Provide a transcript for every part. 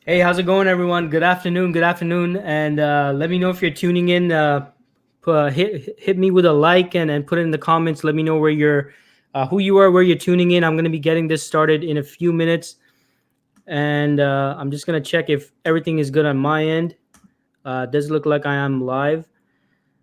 Hey, how's it going, everyone? Good afternoon. Good afternoon. And let me know if you're tuning in. Hit me with a like and put it in the comments. Let me know where you're, who you are, where you're tuning in. I'm going to be getting this started in a few minutes, and I'm just going to check if everything is good on my end. It does look like I am live.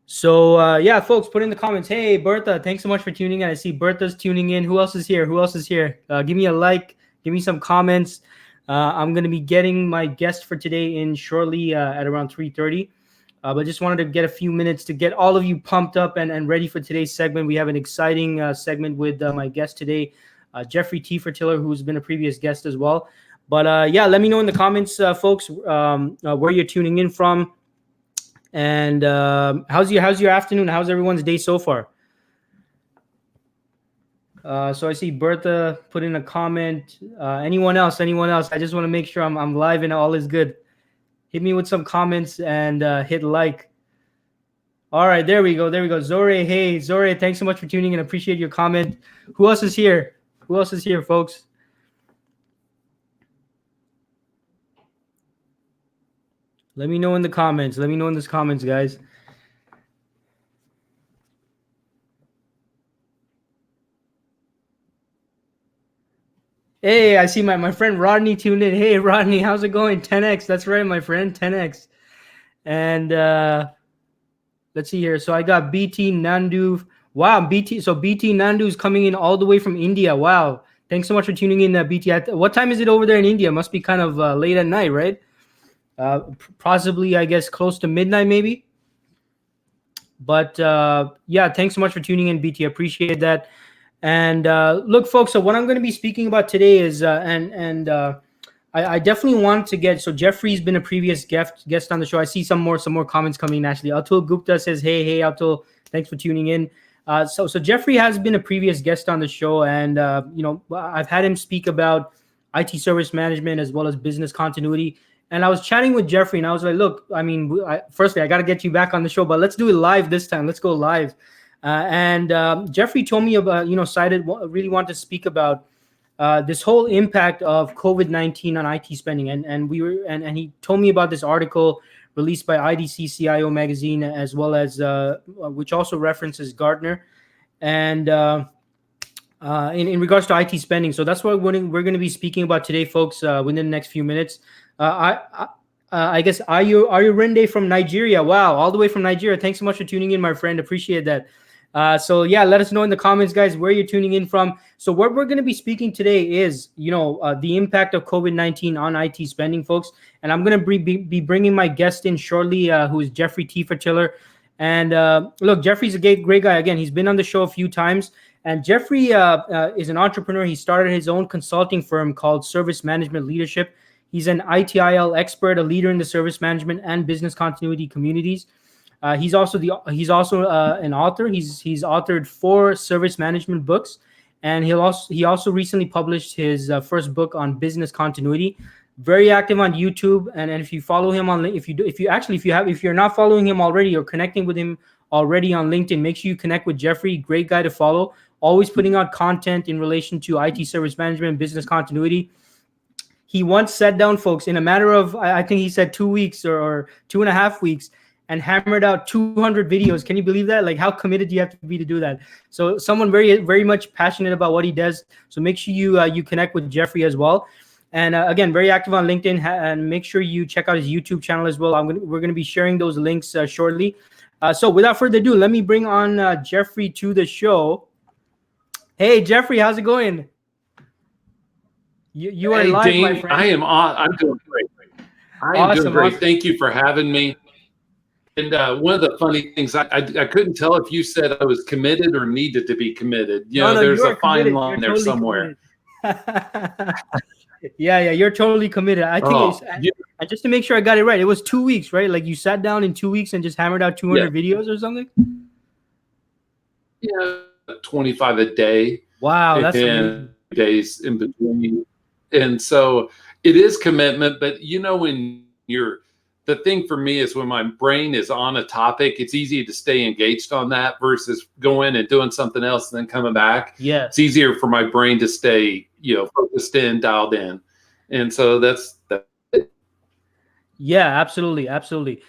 So yeah, folks, put in the comments. Hey, Bertha, thanks so much for tuning in. I see Bertha's tuning in. Who else is here? Who else is here? Give me a like. Give me some comments. I'm going to be getting my guest for today in shortly at around 3:30. But just wanted to get a few minutes to get all of you pumped up and ready for today's segment. We have an exciting segment with my guest today, Jeffrey Tefertiller, who's been a previous guest as well. But yeah, let me know in the comments, folks, where you're tuning in from. And how's your afternoon? How's everyone's day so far? So I see Bertha put in a comment. Anyone else? Anyone else? I just want to make sure I'm live and all is good. Hit me with some comments and hit like. All right, there we go. There we go. Zore, hey, Zore, thanks so much for tuning in. Appreciate your comment. Who else is here? Who else is here, folks? Let me know in the comments. Let me know in the comments, guys. Hey, I see my friend Rodney tuned in. Hey, Rodney, how's it going? 10x. That's right, my friend. 10x. And let's see here. So I got BT Nandu. Wow, BT. So BT Nandu is coming in all the way from India. Wow. Thanks so much for tuning in, BT. What time is it over there in India? Must be kind of late at night, right? Possibly, I guess, close to midnight, maybe. But yeah, thanks so much for tuning in, BT. Appreciate that. And look, folks. So what I'm going to be speaking about today is, I definitely want to get. So Jeffrey's been a previous guest on the show. I see some more comments coming in. Actually, Atul Gupta says, "Hey, Atul, thanks for tuning in." So Jeffrey has been a previous guest on the show, and I've had him speak about IT service management as well as business continuity. And I was chatting with Jeffrey, and I was like, "Look, I mean, firstly, I got to get you back on the show, but let's do it live this time. Let's go live." And Jeffrey told me about, really want to speak about this whole impact of COVID-19 on IT spending, and he told me about this article released by IDC CIO magazine, as well as which also references Gartner, and in regards to IT spending. So that's what we're going to be speaking about today, folks, within the next few minutes. I guess are you Rende from Nigeria? Wow, all the way from Nigeria. Thanks so much for tuning in, my friend. Appreciate that. So yeah, let us know in the comments, guys, where you're tuning in from. So what we're going to be speaking today is, the impact of COVID-19 on IT spending, folks. And I'm going to be bringing my guest in shortly, who is Jeffrey Tefertiller. And look, Jeffrey's a great guy. Again, he's been on the show a few times. And Jeffrey is an entrepreneur. He started his own consulting firm called ServiceMgmtLeadership. He's an ITIL expert, a leader in the service management and business continuity communities. He's also an author. He's authored 4 service management books, and he also recently published his first book on business continuity. Very active on YouTube, and if you follow him on, if you're not following him already or connecting with him already on LinkedIn, make sure you connect with Jeffrey. Great guy to follow. Always putting out content in relation to IT service management and business continuity. He once sat down, folks, in a matter of, I think he said 2 weeks or 2.5 weeks, and hammered out 200 videos. Can you believe that? Like, how committed do you have to be to do that? So someone very, very much passionate about what he does. So make sure you connect with Jeffrey as well. And again, very active on LinkedIn, and make sure you check out his YouTube channel as well. We're going to be sharing those links shortly. So without further ado, let me bring on Jeffrey to the show. Hey, Jeffrey, how's it going? You are live, Dean, my friend. I'm doing great. Doing great. Awesome. Thank you for having me. And one of the funny things, I couldn't tell if you said I was committed or needed to be committed. There's a fine line there somewhere. Yeah, you're totally committed. I think just to make sure I got it right, it was 2 weeks, right? Like you sat down in 2 weeks and just hammered out 200 videos or something? Yeah, 25 a day. Wow, that's amazing. Days in between. And so it is commitment, but when the thing for me is when my brain is on a topic, it's easy to stay engaged on that versus going and doing something else and then coming back. Yeah. It's easier for my brain to stay, focused in, dialed in. And so that's it. Yeah, absolutely, absolutely.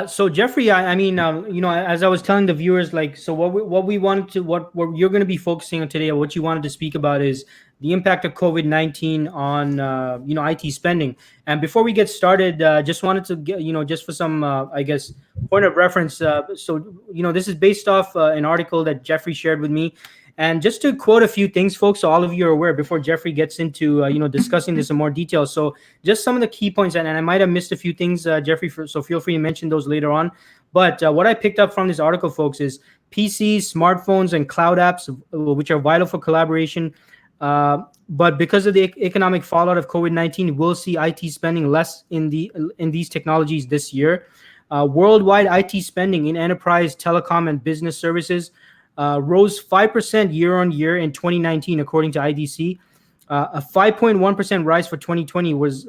So Jeffrey, I mean, as I was telling the viewers, like, so what we wanted to, what you're going to be focusing on today, or what you wanted to speak about, is the impact of COVID-19 on IT spending. And before we get started, just wanted to get, just for some I guess point of reference. So this is based off an article that Jeffrey shared with me. And just to quote a few things, folks, so all of you are aware before Jeffrey gets into discussing this in more detail. So just some of the key points, and I might have missed a few things, Jeffrey, so feel free to mention those later on. But what I picked up from this article, folks, is PCs, smartphones, and cloud apps, which are vital for collaboration. But because of the economic fallout of COVID-19, we'll see IT spending less in these technologies this year. Worldwide IT spending in enterprise, telecom, and business services rose 5% year on year in 2019, according to IDC. A 5.1% rise for 2020 was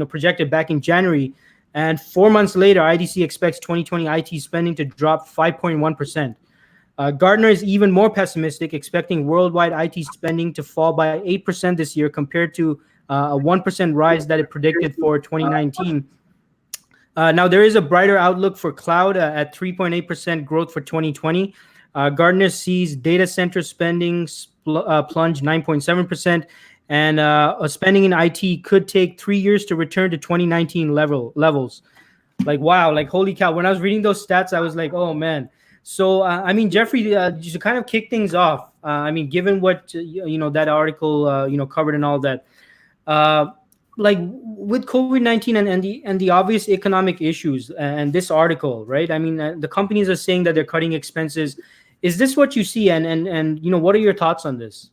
projected back in January, and 4 months later, IDC expects 2020 IT spending to drop 5.1%. Gartner is even more pessimistic, expecting worldwide IT spending to fall by 8% this year, compared to a 1% rise that it predicted for 2019. Now, there is a brighter outlook for cloud at 3.8% growth for 2020. Gartner sees data center spending plunge 9.7%, and spending in IT could take 3 years to return to 2019 levels. Like, wow, like, holy cow. When I was reading those stats, I was like, oh, man. So, I mean, Jeffrey, just to kind of kick things off, I mean, given what, that article, covered and all that, like with COVID-19 and the obvious economic issues and this article, right? I mean, the companies are saying that they're cutting expenses. Is this what you see? And what are your thoughts on this?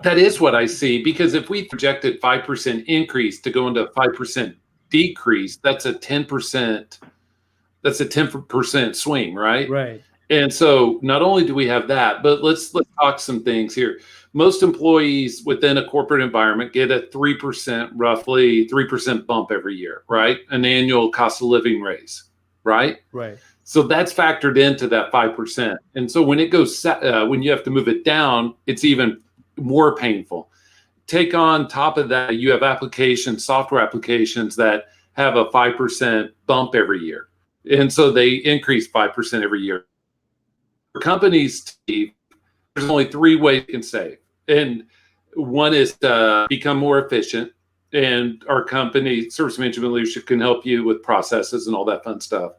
That is what I see, because if we projected 5% increase to go into a 5% decrease, that's a 10%. That's a 10% swing, right? Right. And so not only do we have that, but let's talk some things here. Most employees within a corporate environment get a 3%, roughly 3% bump every year, right? An annual cost of living raise, right? Right. So that's factored into that 5%. And so when it goes, when you have to move it down, it's even more painful. Take on top of that, you have applications, software applications that have a 5% bump every year. And so they increase 5% every year. For companies, Steve, there's only 3 ways you can save. And one is to become more efficient. And our company, Service Management Leadership, can help you with processes and all that fun stuff.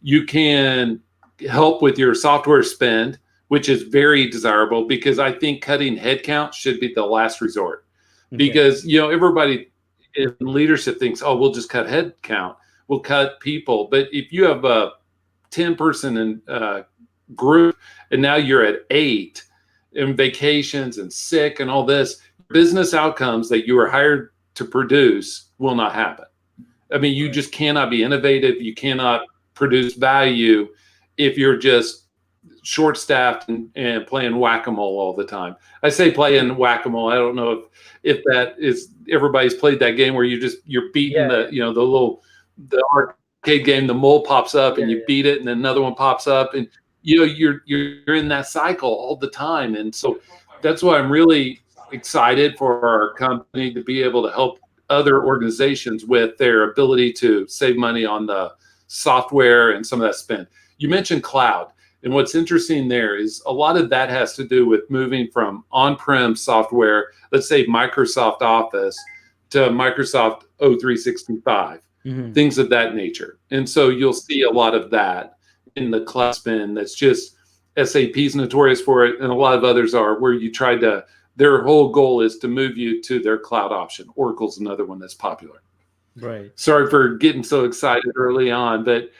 You can help with your software spend, which is very desirable, because I think cutting headcount should be the last resort. Okay. Because, everybody in leadership thinks, oh, we'll just cut headcount. We'll cut people. But if you have a 10-person group and now you're at 8 in vacations and sick and all this, business outcomes that you were hired to produce will not happen. I mean, you just cannot be innovative. You cannot produce value if you're just short-staffed and playing whack-a-mole all the time. I say playing whack-a-mole. I don't know if that is, everybody's played that game where you're beating the arcade game. The mole pops up and you beat it, and then another one pops up, and you're in that cycle all the time. And so that's why I'm really excited for our company to be able to help other organizations with their ability to save money on the software and some of that spend. You mentioned cloud. And what's interesting there is a lot of that has to do with moving from on-prem software, let's say Microsoft Office, to Microsoft O365, things of that nature. And so you'll see a lot of that in the cloud spend. That's just, SAP's notorious for it, and a lot of others are, where you try to, their whole goal is to move you to their cloud option. Oracle's another one that's popular. Right. Sorry for getting so excited early on, but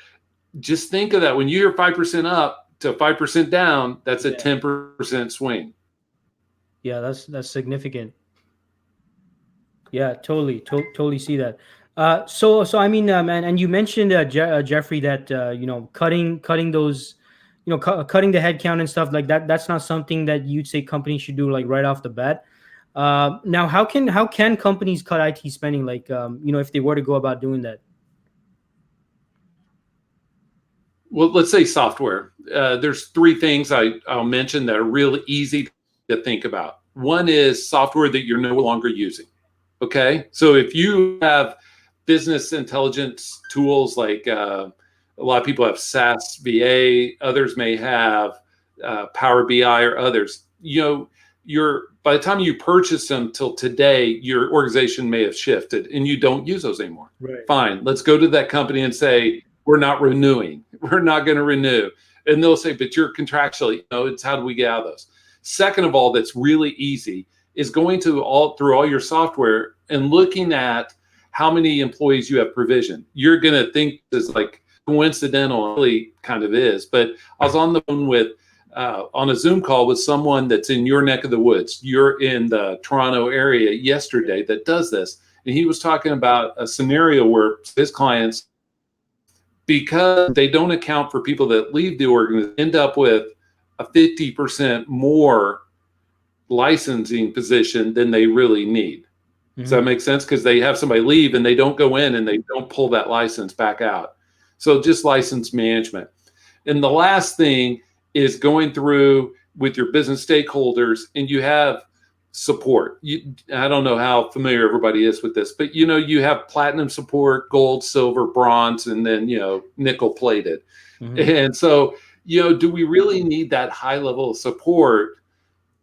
just think of that. When you're 5% up to 5% down, that's a 10% swing. Yeah, that's significant. Yeah, totally see that. So I mean, and you mentioned Jeffrey, that cutting those, cutting the headcount and stuff like that. That's not something that you'd say companies should do, like, right off the bat. Now, how can companies cut IT spending, like, if they were to go about doing that? Well, let's say software. There's 3 things I'll mention that are really easy to think about. One is software that you're no longer using. Okay. So if you have business intelligence tools like a lot of people have SAS VA, others may have Power BI or others, by the time you purchase them till today, your organization may have shifted and you don't use those anymore. Right. Fine. Let's go to that company and say, we're not renewing. We're not going to renew. And they'll say, but you're contractually, it's how do we get out of those? Second of all, that's really easy is going through all your software and looking at how many employees you have provisioned. You're going to think this is like coincidental, really kind of is. But I was on the phone on a Zoom call with someone that's in your neck of the woods. You're in the Toronto area yesterday that does this. And he was talking about a scenario where his clients, because they don't account for people that leave the organization, end up with a 50% more licensing position than they really need. Does that make sense? Because they have somebody leave and they don't go in and they don't pull that license back out. So just license management. And the last thing is going through with your business stakeholders and you have support. I don't know how familiar everybody is with this, but you have platinum support, gold, silver, bronze, and then nickel plated. And so do we really need that high level of support,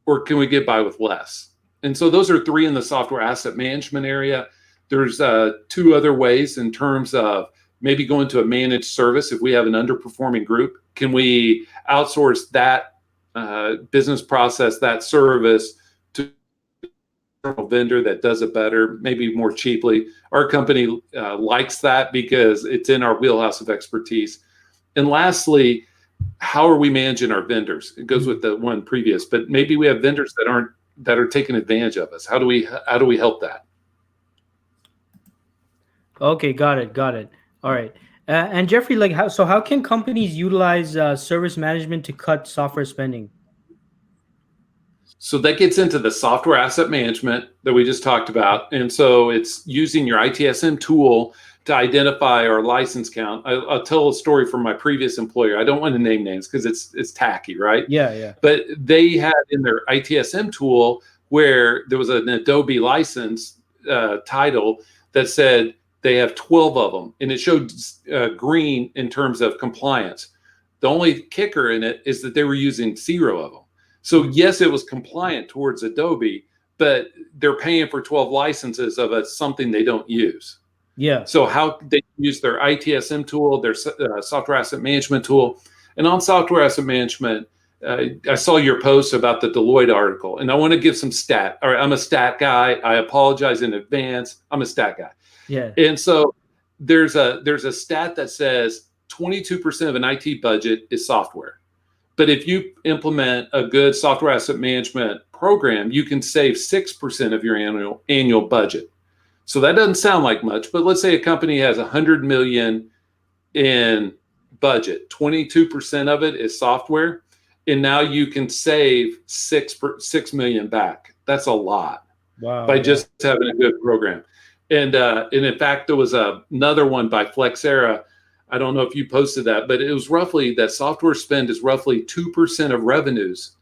or can we get by with less? And so those are three in the software asset management area. There's two other ways in terms of maybe going to a managed service. If we have an underperforming group, can we outsource that business process, that service to a vendor that does it better, maybe more cheaply? Our company likes that because it's in our wheelhouse of expertise. And lastly, how are we managing our vendors? It goes with the one previous, but maybe we have vendors that are taking advantage of us. How do we help that? Okay, got it. All right. And Jeffrey, how can companies utilize service management to cut software spending? So that gets into the software asset management that we just talked about. And so it's using your ITSM tool to identify our license count. I'll tell a story from my previous employer. I don't want to name names because it's tacky, right? Yeah. But they had in their ITSM tool where there was an Adobe license title that said they have 12 of them, and it showed green in terms of compliance. The only kicker in it is that they were using 0 of them. So yes, it was compliant towards Adobe, but they're paying for 12 licenses of something they don't use. Yeah. So how they use their ITSM tool, their software asset management tool. And on software asset management, I saw your post about the Deloitte article, and I want to give some stat. All right, I'm a stat guy. I apologize in advance. I'm a stat guy. Yeah. And so there's a stat that says 22% of an IT budget is software. But if you implement a good software asset management program, you can save 6% of your annual budget. So that doesn't sound like much, but let's say a company has 100 million in budget, 22% of it is software, and now you can save 6 million back. That's a lot. Wow. By just having a good program. And in fact, there was another one by Flexera. I don't know if you posted that, but it was roughly that software spend is roughly 2% of revenues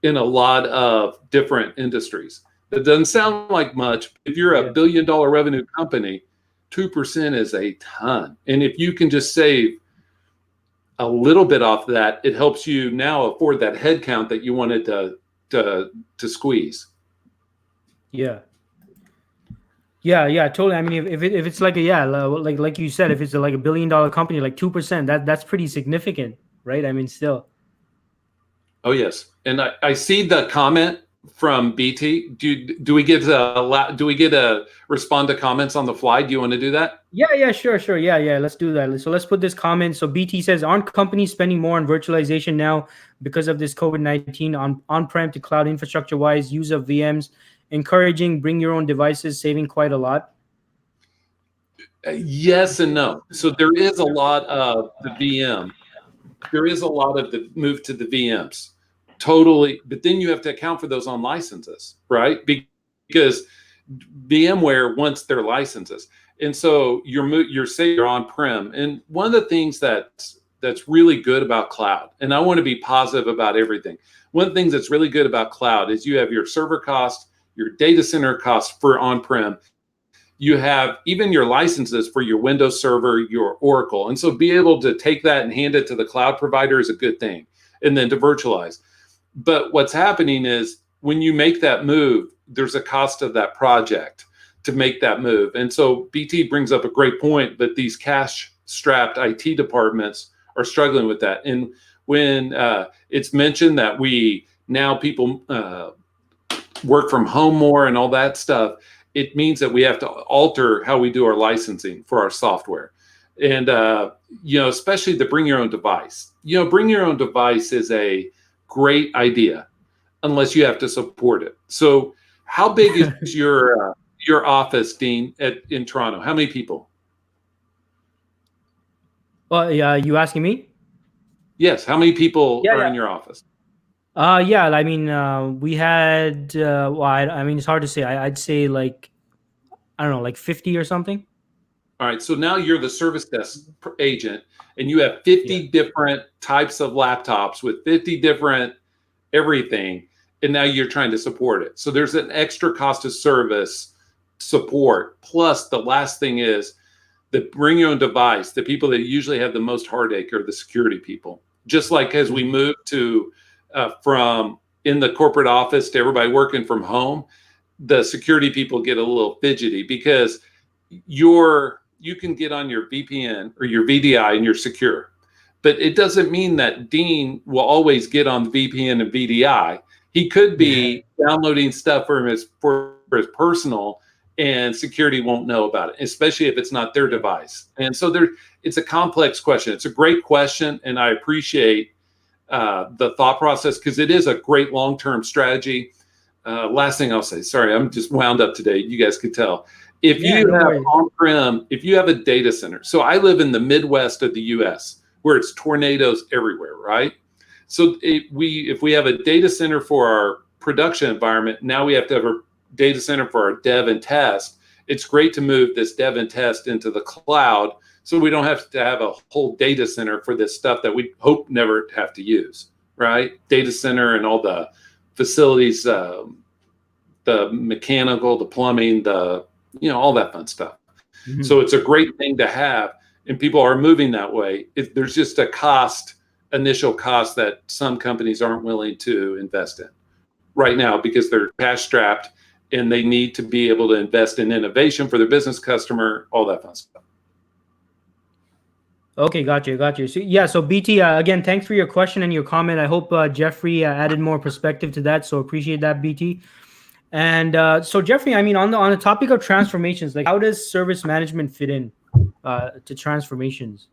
in a lot of different industries. It doesn't sound like much. If you're a $1 billion revenue company, 2% is a ton. And if you can just save a little bit off that, it helps you now afford that headcount that you wanted to squeeze. Yeah, totally. I mean, if it's like like you said, if it's like $1 billion company, like 2%, that's pretty significant, right? I mean, still. Oh yes, and I see the comment from BT. Do we get to respond to comments on the fly? Do you want to do that? Yeah, sure. Yeah, let's do that. So let's put this comment. So BT says, aren't companies spending more on virtualization now because of this COVID-19 on-prem to cloud infrastructure wise, use of VMs, encouraging bring your own devices, saving quite a lot? Yes and no. So there is a lot of the VM. There is a lot of the move to the VMs. Totally. But then you have to account for those on licenses, right? Because VMware wants their licenses. And so you're on-prem. And one of the things that that's really good about cloud, and I want to be positive about everything. One of the things that's really good about cloud is you have your server cost, your data center cost for on-prem. You have even your licenses for your Windows Server, your Oracle. And so be able to take that and hand it to the cloud provider is a good thing, and then to virtualize. But what's happening is when you make that move, there's a cost of that project to make that move. And so BT brings up a great point that these cash-strapped IT departments are struggling with that. And when it's mentioned that people work from home more and all that stuff, it means that we have to alter how we do our licensing for our software. And, especially the bring your own device. Bring your own device is a great idea unless you have to support it. So how big is your office, Dean, in Toronto? How many people? Well, yeah, you asking me? Yes. How many people are Yeah. in your office? Yeah. I mean, we had. I mean, it's hard to say. I'd say like, I don't know, like 50 or something. All right. So now you're the service desk agent, and you have 50 different types of laptops with 50 different everything, and now you're trying to support it. So there's an extra cost of service support. Plus, the last thing is the bring your own device. The people that usually have the most heartache are the security people. Just like as we move to from in the corporate office to everybody working from home, the security people get a little fidgety because you can get on your VPN or your VDI and you're secure. But it doesn't mean that Dean will always get on the VPN and VDI. He could be downloading stuff for his personal, and security won't know about it, especially if it's not their device. And so it's a complex question. It's a great question, and I appreciate the thought process because it is a great long-term strategy. Last thing I'll say, sorry, I'm just wound up today. You guys could tell. If you have on-prem, if you have a data center, so I live in the Midwest of the U.S., where it's tornadoes everywhere, right? So if we have a data center for our production environment, now we have to have a data center for our dev and test. It's great to move this dev and test into the cloud so we don't have to have a whole data center for this stuff that we hope never have to use, right? Data center and all the facilities, the mechanical, the plumbing, all that fun stuff. Mm-hmm. So it's a great thing to have. And people are moving that way. There's just a initial cost that some companies aren't willing to invest in right now because they're cash strapped and they need to be able to invest in innovation for their business customer, all that fun stuff. Okay, got you. So BT, again, thanks for your question and your comment. I hope Jeffrey added more perspective to that. So appreciate that, BT. And so Jeffrey, I mean, on the topic of transformations, like how does service management fit in to transformations?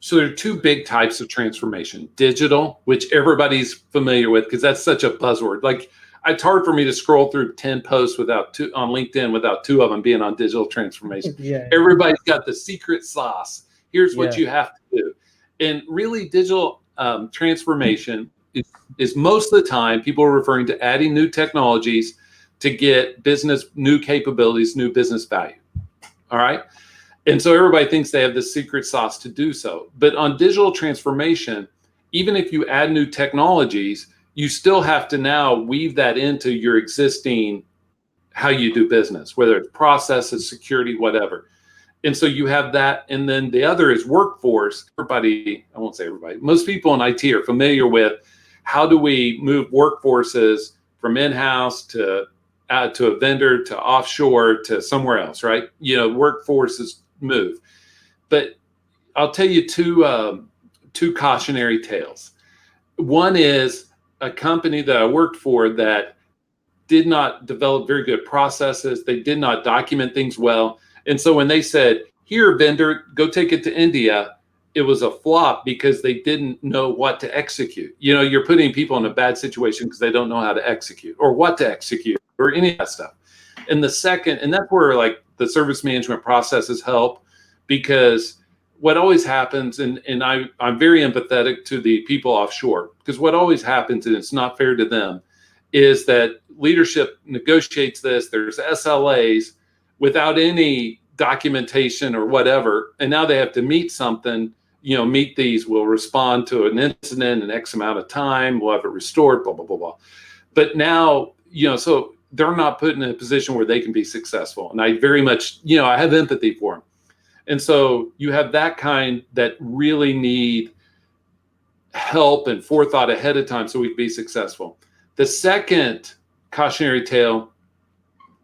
So there are two big types of transformation: digital, which everybody's familiar with because that's such a buzzword. Like it's hard for me to scroll through 10 posts on LinkedIn without two of them being on digital transformation. Everybody's got the secret sauce. Here's what you have to do. And really digital transformation is most of the time people are referring to adding new technologies to get business, new capabilities, new business value. All right. And so everybody thinks they have the secret sauce to do so. But on digital transformation, even if you add new technologies, you still have to now weave that into your existing, how you do business, whether it's processes, security, whatever. And so you have that. And then the other is workforce. I won't say everybody, most people in IT are familiar with how do we move workforces from in-house to a vendor to offshore to somewhere else, right? Workforces move. But I'll tell you two cautionary tales. One is a company that I worked for that did not develop very good processes. They did not document things well. And so when they said, here, vendor, go take it to India, it was a flop because they didn't know what to execute. You're putting people in a bad situation because they don't know how to execute or what to execute or any of that stuff. And the second, and that's where like the service management processes help, because what always happens, and I'm very empathetic to the people offshore, because what always happens, and it's not fair to them, is that leadership negotiates this, there's SLAs without any documentation or whatever, and now they have to meet something, meet these. We'll respond to an incident in X amount of time. We'll have it restored, blah, blah, blah, blah. But now, so they're not put in a position where they can be successful. And I very much, I have empathy for them. And so you have that kind that really need help and forethought ahead of time so we can be successful. The second cautionary tale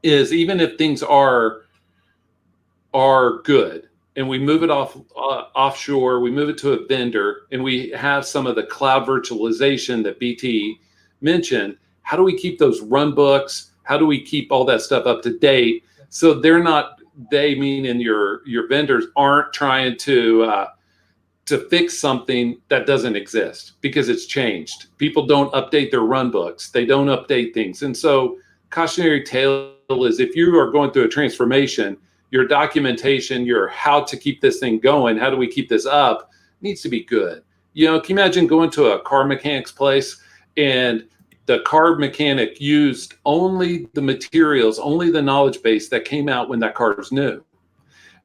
is, even if things are good and we move it offshore, we move it to a vendor, and we have some of the cloud virtualization that BT mentioned, how do we keep those run books? How do we keep all that stuff up to date so they meaning your vendors aren't trying to fix something that doesn't exist because it's changed. People don't update their run books. They don't update things. And so cautionary tale is, if you are going through a transformation, your documentation, your how to keep this thing going, how do we keep this up, needs to be good. Can you imagine going to a car mechanic's place and the car mechanic used only the materials, only the knowledge base that came out when that car is new.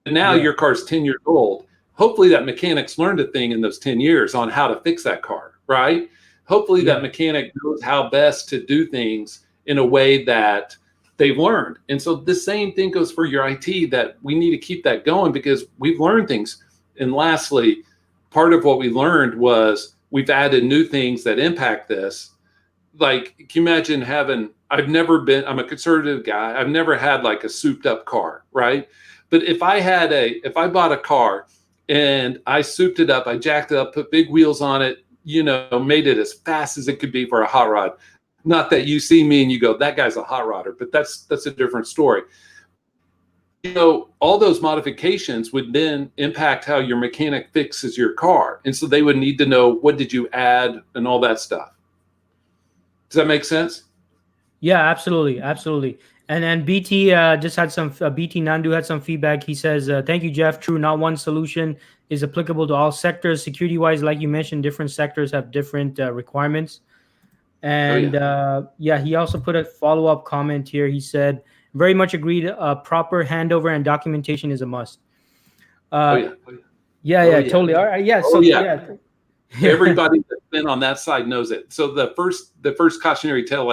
And now your car's 10 years old. Hopefully that mechanic's learned a thing in those 10 years on how to fix that car, right? Hopefully that mechanic knows how best to do things in a way that they've learned. And so the same thing goes for your IT, that we need to keep that going because we've learned things. And lastly, part of what we learned was we've added new things that impact this. Like, can you imagine I'm a conservative guy. I've never had like a souped up car, right? But if I bought a car and I souped it up, I jacked it up, put big wheels on it, made it as fast as it could be for a hot rod. Not that you see me and you go, that guy's a hot rodder, but that's a different story. All those modifications would then impact how your mechanic fixes your car. And so they would need to know, what did you add and all that stuff. Does that make sense? Yeah, absolutely. Absolutely. And then BT just had BT Nandu had some feedback. He says, thank you, Jeff. True, not one solution is applicable to all sectors. Security wise, like you mentioned, different sectors have different requirements. And he also put a follow-up comment here. He said, very much agreed. Proper handover and documentation is a must. Totally. All right. Everybody that's been on that side knows it. So the first cautionary tale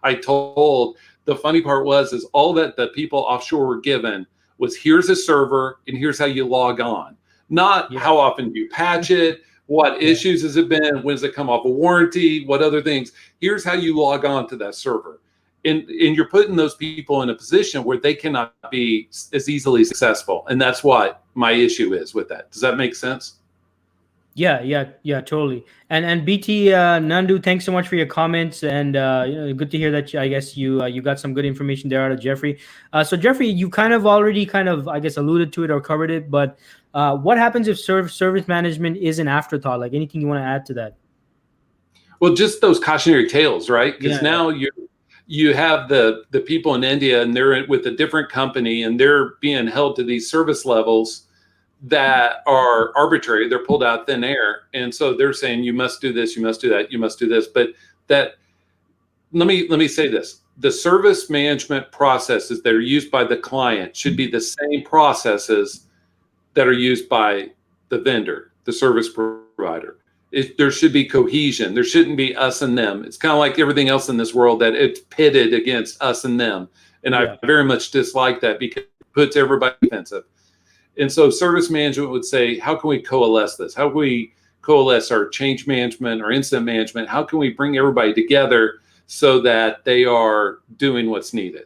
I told, the funny part is all that the people offshore were given was, here's a server and here's how you log on. Not how often you patch it, what issues has it been, when does it come off a warranty, what other things. Here's how you log on to that server. And you're putting those people in a position where they cannot be as easily successful. And that's what my issue is with that. Does that make sense? Yeah, totally. And BT Nandu, thanks so much for your comments, and good to hear that. I guess you got some good information there out of Jeffrey. So Jeffrey, you already I guess alluded to it or covered it, but what happens if service management is an afterthought? Like, anything you want to add to that? Well, just those cautionary tales, right? Because now you have the people in India, and they're with a different company, and they're being held to these service levels that are arbitrary. They're pulled out thin air. And so they're saying, you must do this, you must do that, you must do this. But let me say this. The service management processes that are used by the client should be the same processes that are used by the vendor, the service provider. There should be cohesion. There shouldn't be us and them. It's kind of like everything else in this world, that it's pitted against us and them. And I very much dislike that, because it puts everybody defensive. And so service management would say, how can we coalesce this? How can we coalesce our change management, our incident management? How can we bring everybody together so that they are doing what's needed?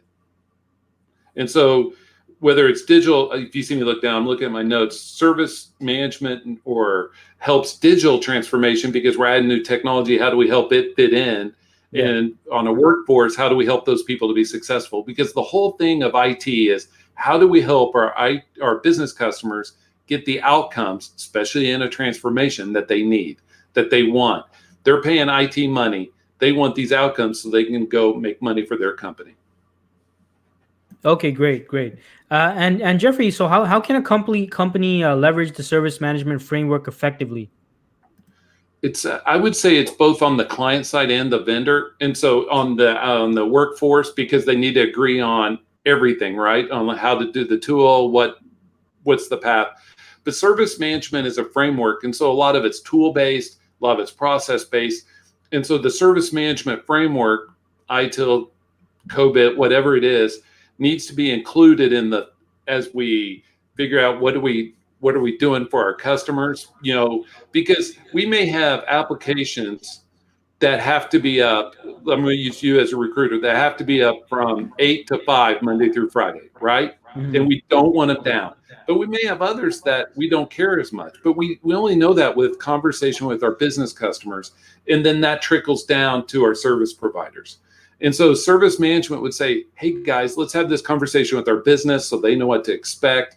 And so whether it's digital, if you see me look down, I'm looking at my notes, service management or helps digital transformation because we're adding new technology. How do we help it fit in? And on a workforce, how do we help those people to be successful? Because the whole thing of IT is, how do we help our business customers get the outcomes, especially in a transformation, that they need, that they want? They're paying IT money. They want these outcomes so they can go make money for their company. Okay, great. And Jeffrey, so how can a company leverage the service management framework effectively? It's I would say it's both on the client side and the vendor. And so on the workforce, because they need to agree on everything, right? On how to do the tool, what's the path. But service management is a framework. And so a lot of it's tool-based, a lot of it's process-based. And so the service management framework, ITIL, COBIT, whatever it is, needs to be included in the, as we figure out what are we doing for our customers, because we may have applications that have to be up. I'm going to use you as a recruiter, that have to be up from 8 to 5 Monday through Friday, right? And we don't want them down. But we may have others that we don't care as much. But we only know that with conversation with our business customers. And then that trickles down to our service providers. And so service management would say, hey, guys, let's have this conversation with our business so they know what to expect,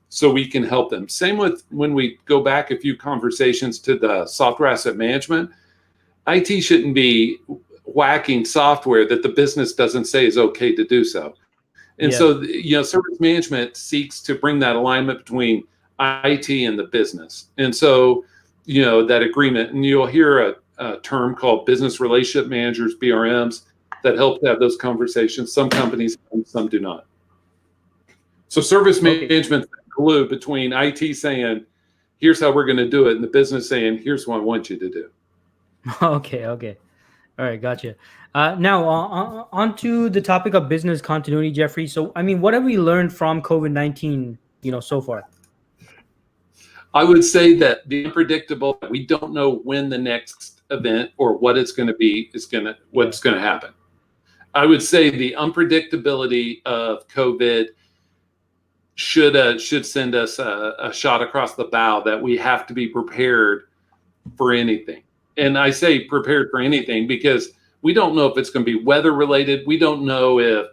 so we can help them. Same with when we go back a few conversations to the software asset management. IT shouldn't be whacking software that the business doesn't say is okay to do so. And so, service management seeks to bring that alignment between IT and the business. And so, that agreement, and you'll hear a term called business relationship managers, BRMs, that help to have those conversations. Some companies and some do not. So service management is the glue between IT saying, here's how we're going to do it, and the business saying, here's what I want you to do. Okay. All right, gotcha. Now, on to the topic of business continuity, Jeffrey. So, I mean, what have we learned from COVID-19, so far? I would say that the unpredictable, we don't know when the next event or what it's going to be what's going to happen. I would say the unpredictability of COVID should send us a shot across the bow that we have to be prepared for anything. And I say prepared for anything because we don't know if it's going to be weather related. We don't know if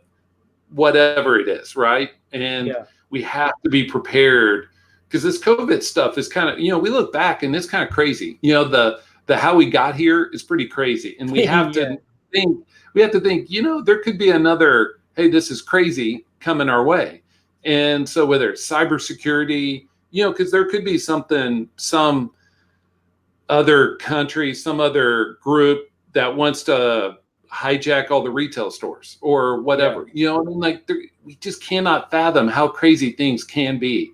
whatever it is, right? And we have to be prepared because this COVID stuff is kind of, we look back and it's kind of crazy. The how we got here is pretty crazy. And we have to think, there could be another, hey, this is crazy coming our way. And so whether it's cybersecurity, because there could be some other country, some other group that wants to hijack all the retail stores or whatever. We just cannot fathom how crazy things can be.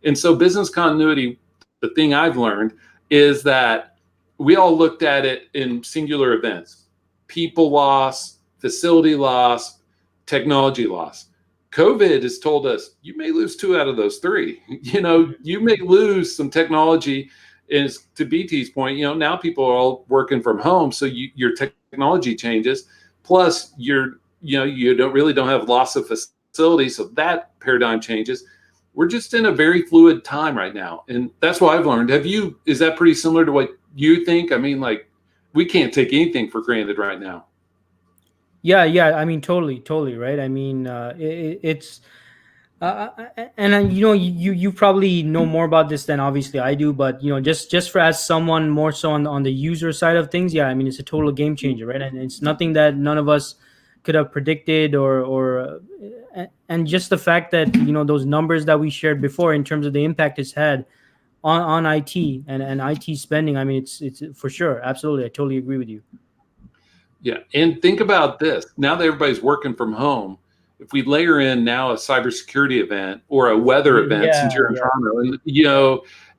And so business continuity, the thing I've learned is that we all looked at it in singular events: people loss, facility loss, technology loss. COVID has told us you may lose 2 out of those 3. You may lose some technology. Is to BT's point, now people are all working from home, so your technology changes. Plus, you don't have loss of facility, so that paradigm changes. We're just in a very fluid time right now, and that's what I've learned. Is that pretty similar to what you think? I mean, we can't take anything for granted right now. Yeah. I mean, totally, right? I mean, it's. And you probably know more about this than obviously I do, but just for as someone more so on the user side of things, I mean, it's a total game changer, right? And it's nothing that none of us could have predicted and just the fact that those numbers that we shared before in terms of the impact it's had on IT and IT spending. I mean, it's for sure, absolutely, I totally agree with you. Yeah, and think about this: now that everybody's working from home, if we layer in now a cybersecurity event or a weather event, since you're in Toronto, and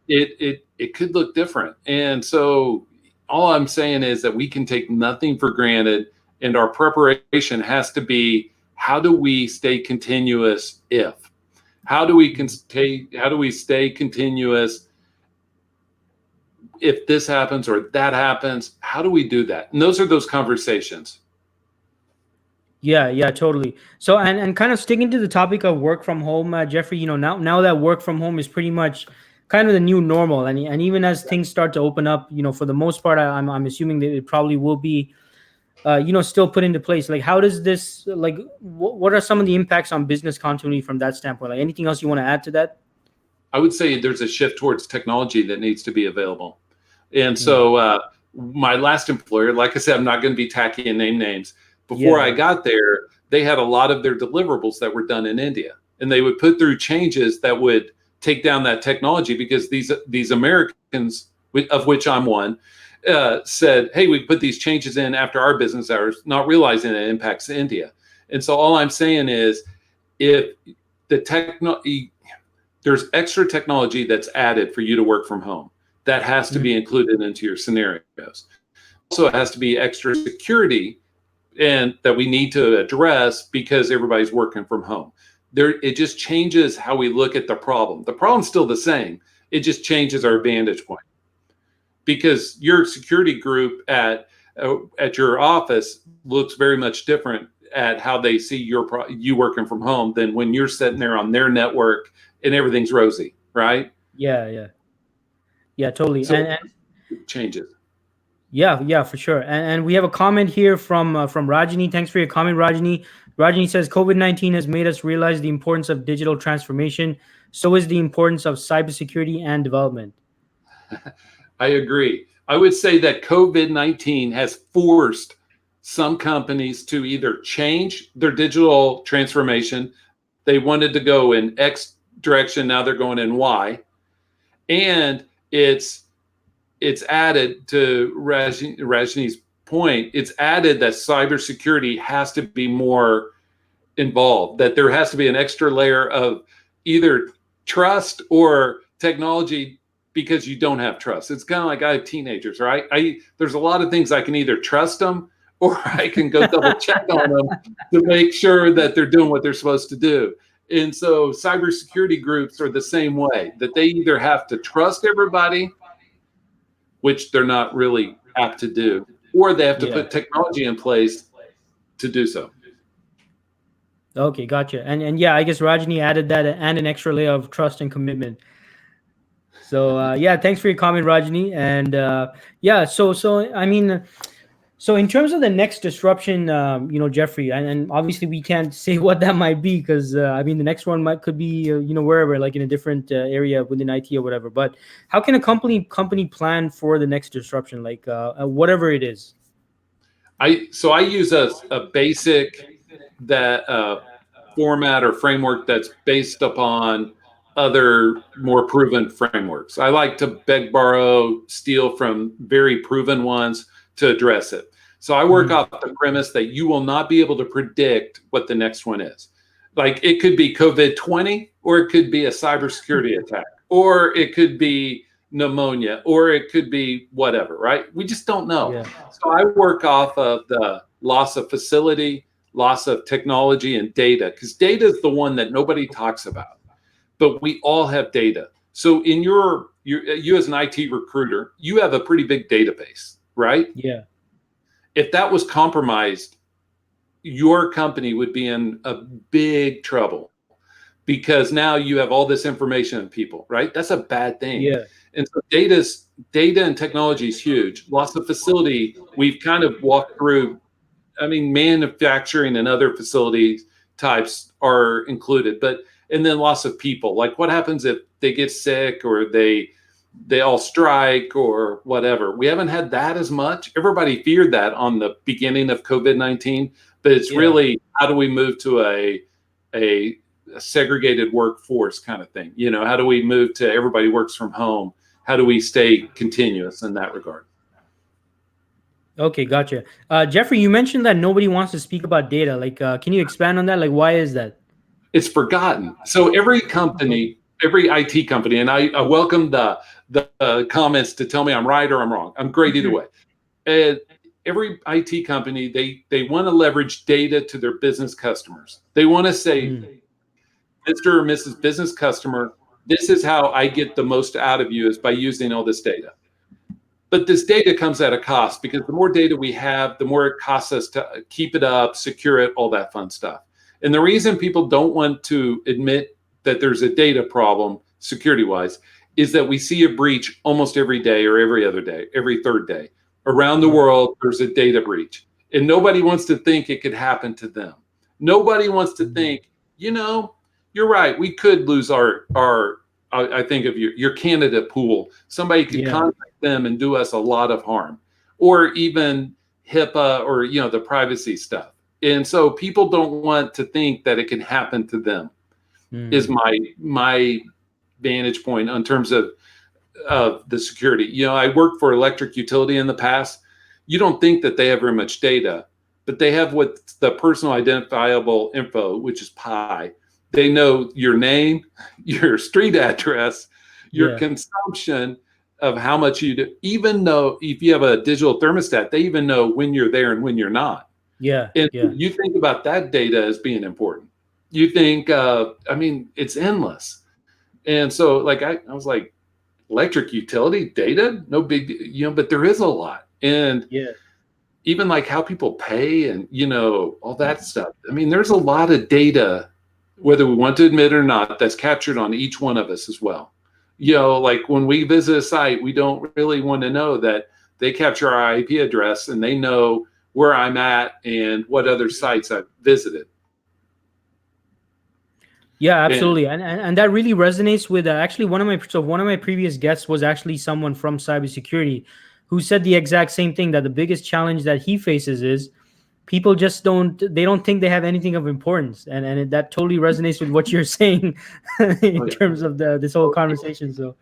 it could look different. And so all I'm saying is that we can take nothing for granted, and our preparation has to be, how do we stay continuous how do we stay continuous if this happens or that happens? How do we do that? And those are those conversations. Yeah, totally. So, and kind of sticking to the topic of work from home, Jeffrey, now that work from home is pretty much kind of the new normal, and even as things start to open up, for the most part, I'm assuming that it probably will be, still put into place. Like, how does this, what are some of the impacts on business continuity from that standpoint? Like, anything else you want to add to that? I would say there's a shift towards technology that needs to be available. And so my last employer, like I said, I'm not going to be tacky and name names. Before I got there, they had a lot of their deliverables that were done in India, and they would put through changes that would take down that technology because these Americans, of which I'm one, said, hey, we put these changes in after our business hours, not realizing it impacts India. And so all I'm saying is, if the there's extra technology that's added for you to work from home. That has to be included into your scenarios. Also, it has to be extra security and that we need to address because everybody's working from home. It just changes how we look at the problem. The problem's still the same. It just changes our vantage point. Because your security group at your office looks very much different at how they see you working from home than when you're sitting there on their network and everything's rosy, right? Yeah, totally. So And it changes. yeah, for sure. And we have a comment here from Rajini. Thanks for your comment, Rajini. Rajini says COVID-19 has made us realize the importance of digital transformation. So is the importance of cybersecurity and development. I agree. I would say that COVID-19 has forced some companies to either change their digital transformation. They wanted to go in X direction, now they're going in Y. And it's added to Rajni's point, it's added that cybersecurity has to be more involved, that there has to be an extra layer of either trust or technology because you don't have trust. It's kind of like I have teenagers, right? There's a lot of things I can either trust them or I can go double check on them to make sure that they're doing what they're supposed to do. And so cybersecurity groups are the same way, that they either have to trust everybody, which they're not really apt to do, or they have to put technology in place to do so. Okay, gotcha. And yeah, I guess Rajni added that and an extra layer of trust and commitment. So yeah, thanks for your comment, Rajni. And yeah, so I mean, so in terms of the next disruption, Jeffrey, and obviously we can't say what that might be because I mean the next one could be wherever, like in a different area within IT or whatever. But how can a company plan for the next disruption, like whatever it is? I use a basic format or framework that's based upon other more proven frameworks. I like to beg, borrow, steal from very proven ones to address it. So I work off the premise that you will not be able to predict what the next one is. Like it could be COVID-20, or it could be a cybersecurity attack, or it could be pneumonia, or it could be whatever, right? We just don't know. Yeah. So I work off of the loss of facility, loss of technology, and data, because data is the one that nobody talks about. But we all have data. So in you as an IT recruiter, you have a pretty big database, right? Yeah. If that was compromised, your company would be in a big trouble because now you have all this information on people, right? That's a bad thing. Yeah. And so data and technology is huge. Loss of facility, we've kind of walked through. I mean, manufacturing and other facility types are included, and then loss of people. Like what happens if they get sick or they all strike or whatever? We haven't had that as much. Everybody feared that on the beginning of COVID-19, but it's really, how do we move to a segregated workforce kind of thing? How do we move to everybody works from home? How do we stay continuous in that regard? Okay, gotcha. Jeffrey, you mentioned that nobody wants to speak about data. Like, can you expand on that? Like, why is that? It's forgotten. So every company, every IT company, and I welcome the comments to tell me I'm right or I'm wrong. I'm great either way. Every IT company, they want to leverage data to their business customers. They want to say, Mr. or Mrs. Business Customer, this is how I get the most out of you is by using all this data. But this data comes at a cost because the more data we have, the more it costs us to keep it up, secure it, all that fun stuff. And the reason people don't want to admit that there's a data problem security-wise is that we see a breach almost every day or every other day, every third day. Around the world, there's a data breach. And nobody wants to think it could happen to them. Nobody wants to think, you're right, we could lose our I think of your candidate pool. Somebody could contact them and do us a lot of harm. Or even HIPAA or, the privacy stuff. And so people don't want to think that it can happen to them is my vantage point in terms of the security. I worked for electric utility in the past. You don't think that they have very much data, but they have what's the personal identifiable info, which is PI. They know your name, your street address, your Yeah. consumption of how much you do. Even though if you have a digital thermostat, they even know when you're there and when you're not. Yeah. And Yeah. you think about that data as being important. You think, I mean, it's endless. And so, like, I was like, electric utility data, no big, but there is a lot. And Yeah. even like how people pay and, all that stuff. I mean, there's a lot of data, whether we want to admit it or not, that's captured on each one of us as well. Like when we visit a site, we don't really want to know that they capture our IP address and they know where I'm at and what other sites I've visited. Yeah, absolutely, and that really resonates with actually one of my previous guests was actually someone from cybersecurity, who said the exact same thing, that the biggest challenge that he faces is people just don't think they have anything of importance, and that totally resonates with what you're saying in terms of this whole conversation. So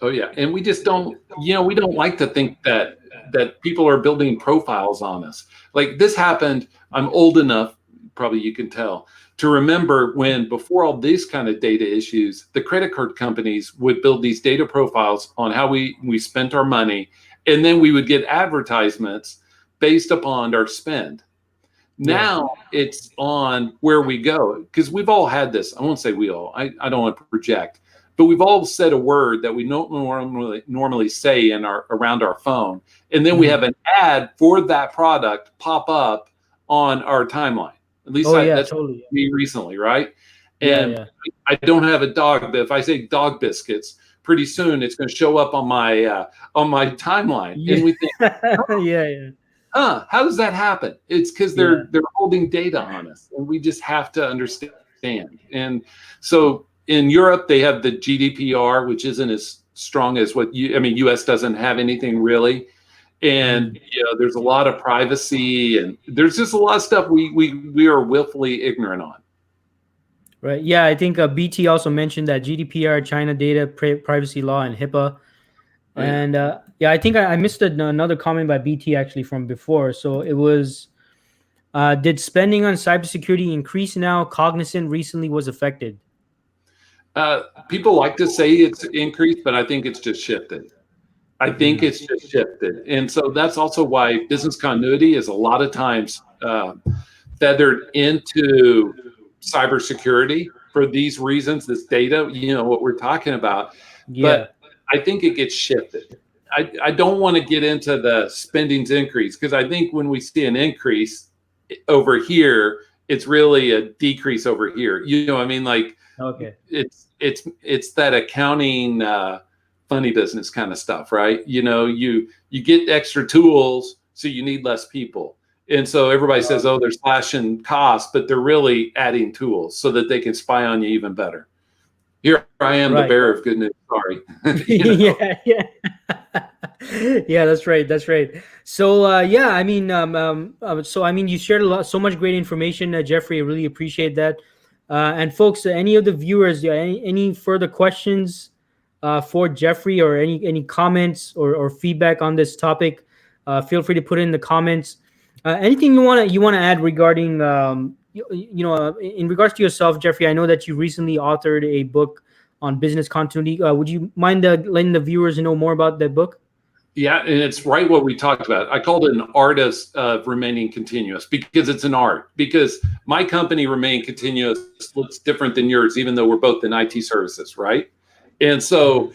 Oh yeah, and we just don't, we don't like to think that people are building profiles on us. Like this happened. I'm old enough, probably you can tell, to remember when before all these kind of data issues, the credit card companies would build these data profiles on how we spent our money, and then we would get advertisements based upon our spend. Now it's on where we go, because we've all had this. I won't say we all. I don't want to project, but we've all said a word that we don't normally say in around our phone, and then we have an ad for that product pop up on our timeline. At least that's totally. me recently, right? Yeah, And yeah. I don't have a dog, but if I say dog biscuits, pretty soon it's going to show up on my timeline, Yeah. and we think, Yeah, yeah. how does that happen? It's because they're holding data on us, and we just have to understand. And so in Europe, they have the GDPR, which isn't as strong as US doesn't have anything really. And there's a lot of privacy, and there's just a lot of stuff we are willfully ignorant on. Right. Yeah, I think BT also mentioned that GDPR, China data privacy law, and HIPAA. And I think I missed another comment by BT actually from before. So it was, did spending on cybersecurity increase now? Cognizant recently was affected. People like to say it's increased, but I think it's just shifted. I think it's just shifted. And so that's also why business continuity is a lot of times feathered into cybersecurity for these reasons, this data, what we're talking about. Yeah. But I think it gets shifted. I don't want to get into the spending's increase, because I think when we see an increase over here, it's really a decrease over here. I mean, like, Okay. It's that accounting funny business kind of stuff, right? You get extra tools, so you need less people. And so everybody says, oh, they're slashing costs, but they're really adding tools so that they can spy on you even better. Here I am, the bearer of good news. Sorry. Yeah, yeah. Yeah, that's right. That's right. So, I mean, you shared so much great information, Jeffrey. I really appreciate that. And folks, any of the viewers, any further questions for Jeffrey, or any comments or feedback on this topic, feel free to put it in the comments. Anything you want to add regarding, in regards to yourself, Jeffrey? I know that you recently authored a book on business continuity. Would you mind letting the viewers know more about that book? Yeah, and it's right what we talked about. I called it an art of remaining continuous, because it's an art. Because my company, Remain Continuous, looks different than yours, even though we're both in IT services, right? And so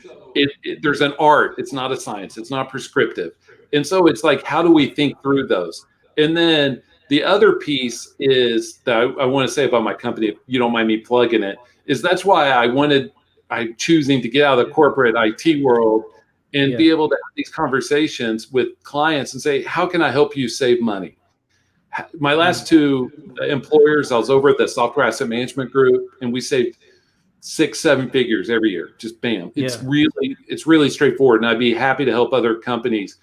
there's an art. It's not a science. It's not prescriptive. And so it's like, how do we think through those? And then the other piece is that I want to say about my company, if you don't mind me plugging it, is that's why I'm choosing to get out of the corporate IT world and be able to have these conversations with clients and say, how can I help you save money? My last two employers, I was over at the Software Asset Management Group, and we saved 6-7 figures every year. Just bam. It's really straightforward. And I'd be happy to help other companies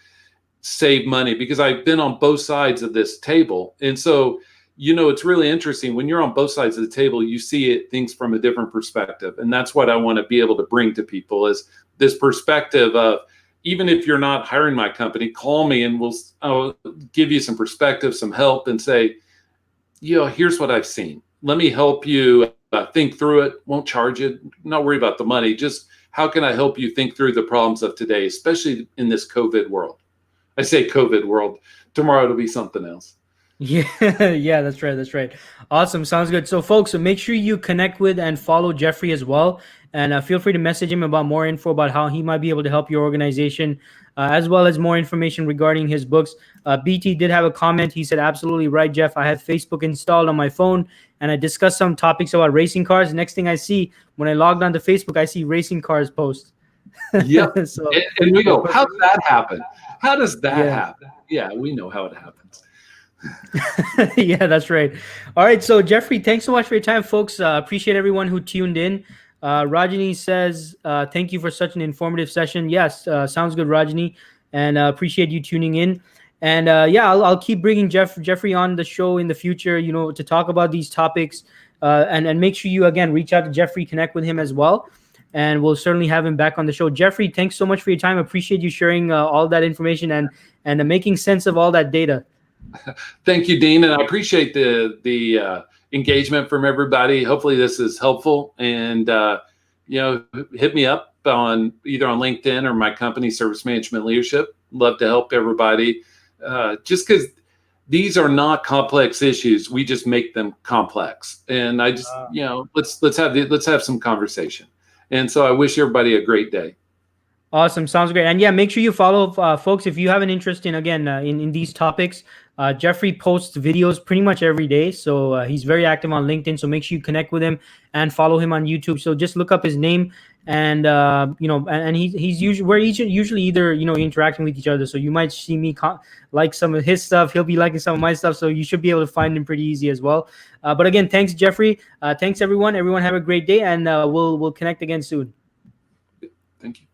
save money, because I've been on both sides of this table. And so, it's really interesting when you're on both sides of the table, you see things from a different perspective. And that's what I want to be able to bring to people, is this perspective of, even if you're not hiring my company, call me and I'll give you some perspective, some help, and say, here's what I've seen. Let me help you think through it. Won't charge it. Not worry about the money. Just how can I help you think through the problems of today, especially in this COVID world? I say COVID world. Tomorrow it'll be something else. Yeah, yeah, that's right. That's right. Awesome. Sounds good. So, folks, so make sure you connect with and follow Jeffrey as well. And feel free to message him about more info about how he might be able to help your organization, as well as more information regarding his books. BT did have a comment. He said, absolutely right, Jeff. I have Facebook installed on my phone and I discussed some topics about racing cars. Next thing I see when I logged onto Facebook, I see racing cars post. Yep. So, and we go, how does that happen? How does that Yeah. happen? Yeah, we know how it happens. Yeah, that's right. All right. So, Jeffrey, thanks so much for your time, folks. Appreciate everyone who tuned in. Rajani says, thank you for such an informative session. Yes, sounds good, Rajani. And appreciate you tuning in. And yeah, I'll keep bringing Jeffrey on the show in the future, to talk about these topics. And make sure you, again, reach out to Jeffrey, connect with him as well. And we'll certainly have him back on the show. Jeffrey, thanks so much for your time. Appreciate you sharing all that information and making sense of all that data. Thank you, Dean, and I appreciate the engagement from everybody. Hopefully, this is helpful, and hit me up on either on LinkedIn or my company, Service Management Leadership. Love to help everybody. Just because these are not complex issues, we just make them complex, and I just let's have some conversation. And so I wish everybody a great day. Awesome. Sounds great. And yeah, make sure you follow folks if you have an interest in, again, in these topics. Jeffrey posts videos pretty much every day. So he's very active on LinkedIn. So make sure you connect with him and follow him on YouTube. So just look up his name and, and he's usually either, interacting with each other. So you might see me like some of his stuff. He'll be liking some of my stuff. So you should be able to find him pretty easy as well. But again, thanks, Jeffrey. Thanks, everyone. Everyone have a great day, and we'll connect again soon. Thank you.